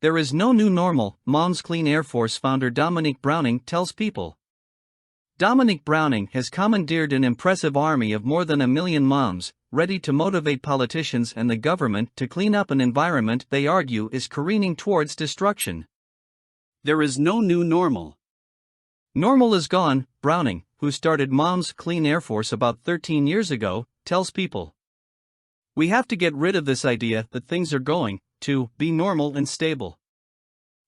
There is no new normal, Moms Clean Air Force founder Dominique Browning tells People. Dominique Browning has commandeered an impressive army of more than 1 million moms, ready to motivate politicians and the government to clean up an environment they argue is careening towards destruction. There is no new normal. Normal is gone, Browning, who started Moms Clean Air Force about 13 years ago, tells People. We have to get rid of this idea that things are going to be normal and stable.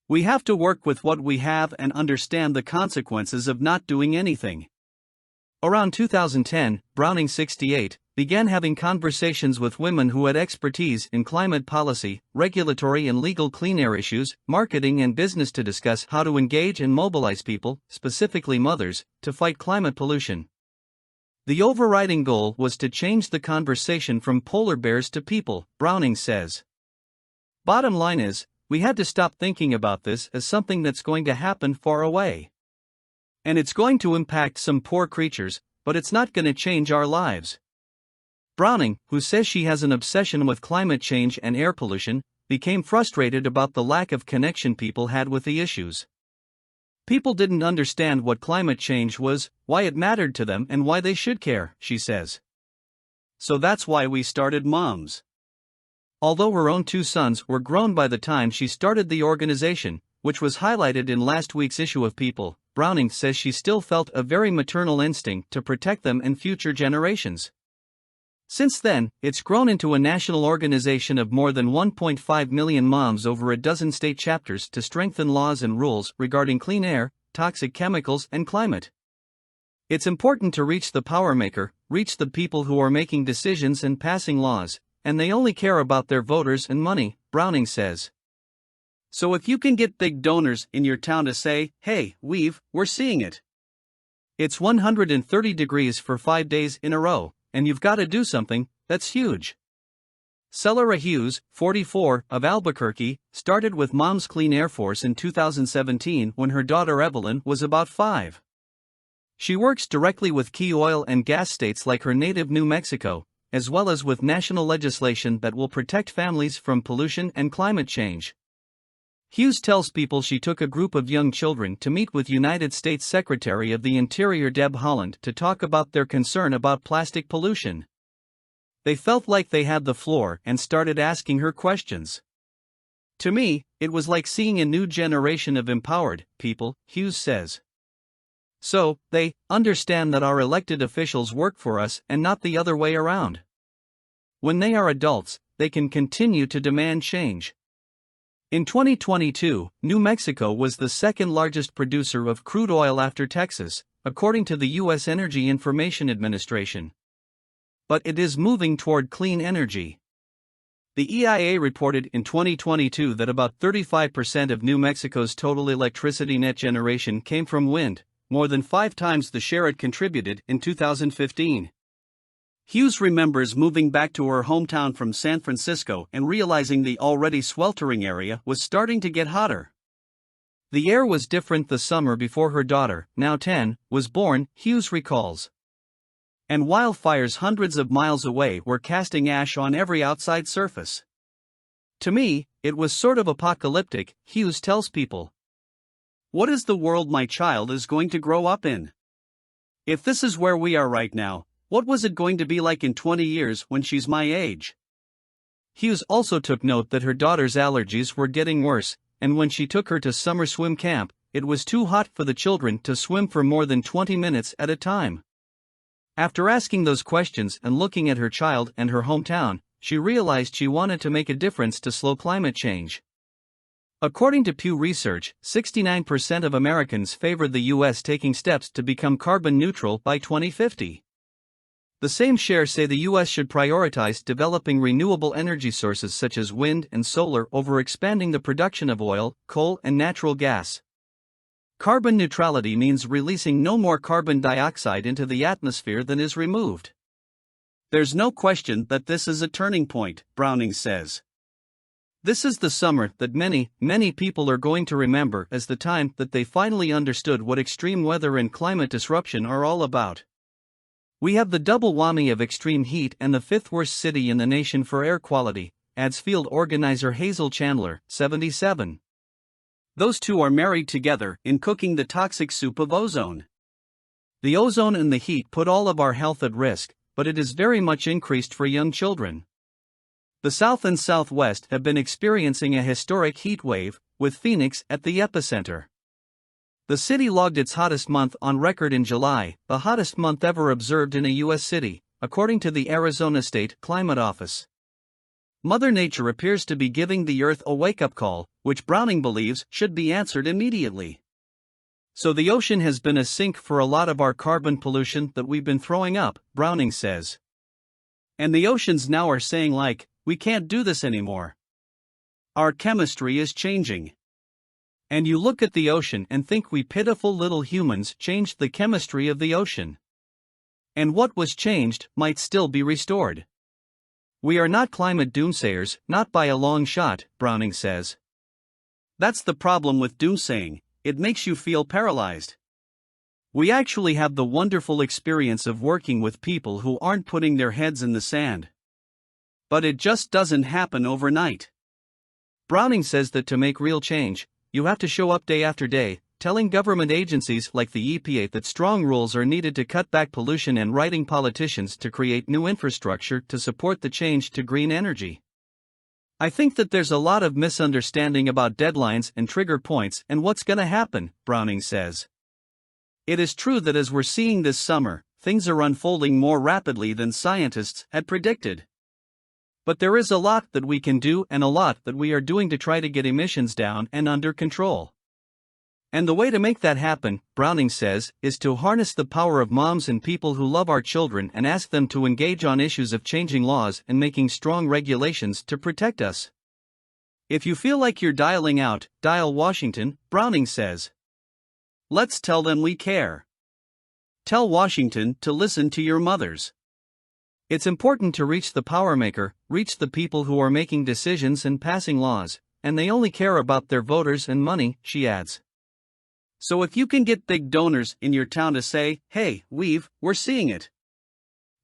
We have to work with what we have and understand the consequences of not doing anything. Around 2010, Browning, 68, began having conversations with women who had expertise in climate policy, regulatory and legal clean air issues, marketing and business to discuss how to engage and mobilize people, specifically mothers, to fight climate pollution. The overriding goal was to change the conversation from polar bears to people, Browning says. Bottom line is, we had to stop thinking about this as something that's going to happen far away. And it's going to impact some poor creatures, but it's not going to change our lives. Browning, who says she has an obsession with climate change and air pollution, became frustrated about the lack of connection people had with the issues. People didn't understand what climate change was, why it mattered to them, and why they should care, she says. So that's why we started Moms. Although her own 2 sons were grown by the time she started the organization, which was highlighted in last week's issue of People, Browning says she still felt a very maternal instinct to protect them and future generations. Since then, it's grown into a national organization of more than 1.5 million moms over a dozen state chapters to strengthen laws and rules regarding clean air, toxic chemicals, and climate. It's important to reach the power maker, reach the people who are making decisions and passing laws, and they only care about their voters and money, Browning says. So if you can get big donors in your town to say, hey, we're seeing it. It's 130 degrees for 5 days in a row, and you've got to do something, that's huge. Celara Hughes, 44, of Albuquerque, started with Moms Clean Air Force in 2017 when her daughter Evelyn was about 5. She works directly with key oil and gas states like her native New Mexico, as well as with national legislation that will protect families from pollution and climate change. Hughes tells People she took a group of young children to meet with United States Secretary of the Interior Deb Haaland to talk about their concern about plastic pollution. They felt like they had the floor and started asking her questions. To me, it was like seeing a new generation of empowered people, Hughes says. So, they understand that our elected officials work for us and not the other way around. When they are adults, they can continue to demand change. In 2022, New Mexico was the second largest producer of crude oil after Texas, according to the U.S. Energy Information Administration. But it is moving toward clean energy. The EIA reported in 2022 that about 35% of New Mexico's total electricity net generation came from wind, more than 5 times the share it contributed in 2015. Hughes remembers moving back to her hometown from San Francisco and realizing the already sweltering area was starting to get hotter. The air was different the summer before her daughter, now 10, was born, Hughes recalls. And wildfires hundreds of miles away were casting ash on every outside surface. To me, it was sort of apocalyptic, Hughes tells People. What is the world my child is going to grow up in? If this is where we are right now, what was it going to be like in 20 years when she's my age? Hughes also took note that her daughter's allergies were getting worse, and when she took her to summer swim camp, it was too hot for the children to swim for more than 20 minutes at a time. After asking those questions and looking at her child and her hometown, she realized she wanted to make a difference to slow climate change. According to Pew Research, 69% of Americans favored the U.S. taking steps to become carbon neutral by 2050. The same share say the U.S. should prioritize developing renewable energy sources such as wind and solar over expanding the production of oil, coal, and natural gas. Carbon neutrality means releasing no more carbon dioxide into the atmosphere than is removed. There's no question that this is a turning point, Browning says. This is the summer that many people are going to remember as the time that they finally understood what extreme weather and climate disruption are all about. We have the double whammy of extreme heat and the 5th worst city in the nation for air quality, adds field organizer Hazel Chandler, 77. Those two are married together in cooking the toxic soup of ozone. The ozone and the heat put all of our health at risk, but it is very much increased for young children. The South and Southwest have been experiencing a historic heat wave, with Phoenix at the epicenter. The city logged its hottest month on record in July, the hottest month ever observed in a U.S. city, according to the Arizona State Climate Office. Mother Nature appears to be giving the Earth a wake-up call, which Browning believes should be answered immediately. So the ocean has been a sink for a lot of our carbon pollution that we've been throwing up, Browning says. And the oceans now are saying we can't do this anymore. Our chemistry is changing. And you look at the ocean and think we pitiful little humans changed the chemistry of the ocean. And what was changed might still be restored. We are not climate doomsayers, not by a long shot, Browning says. That's the problem with doomsaying, it makes you feel paralyzed. We actually have the wonderful experience of working with people who aren't putting their heads in the sand. But it just doesn't happen overnight. Browning says that to make real change, you have to show up day after day, telling government agencies like the EPA that strong rules are needed to cut back pollution and writing politicians to create new infrastructure to support the change to green energy. I think that there's a lot of misunderstanding about deadlines and trigger points and what's gonna happen, Browning says. It is true that as we're seeing this summer, things are unfolding more rapidly than scientists had predicted. But there is a lot that we can do and a lot that we are doing to try to get emissions down and under control. And the way to make that happen, Browning says, is to harness the power of moms and people who love our children and ask them to engage on issues of changing laws and making strong regulations to protect us. If you feel like you're dialing out, dial Washington, Browning says. Let's tell them we care. Tell Washington to listen to your mothers. It's important to reach the power maker, reach the people who are making decisions and passing laws, and they only care about their voters and money, she adds. So if you can get big donors in your town to say, hey, we're seeing it.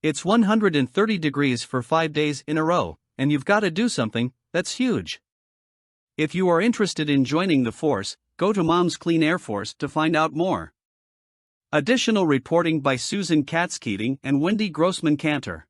It's 130 degrees for 5 days in a row, and you've got to do something, that's huge. If you are interested in joining the force, go to Moms Clean Air Force to find out more. Additional reporting by Susan Katz-Keating and Wendy Grossman-Cantor.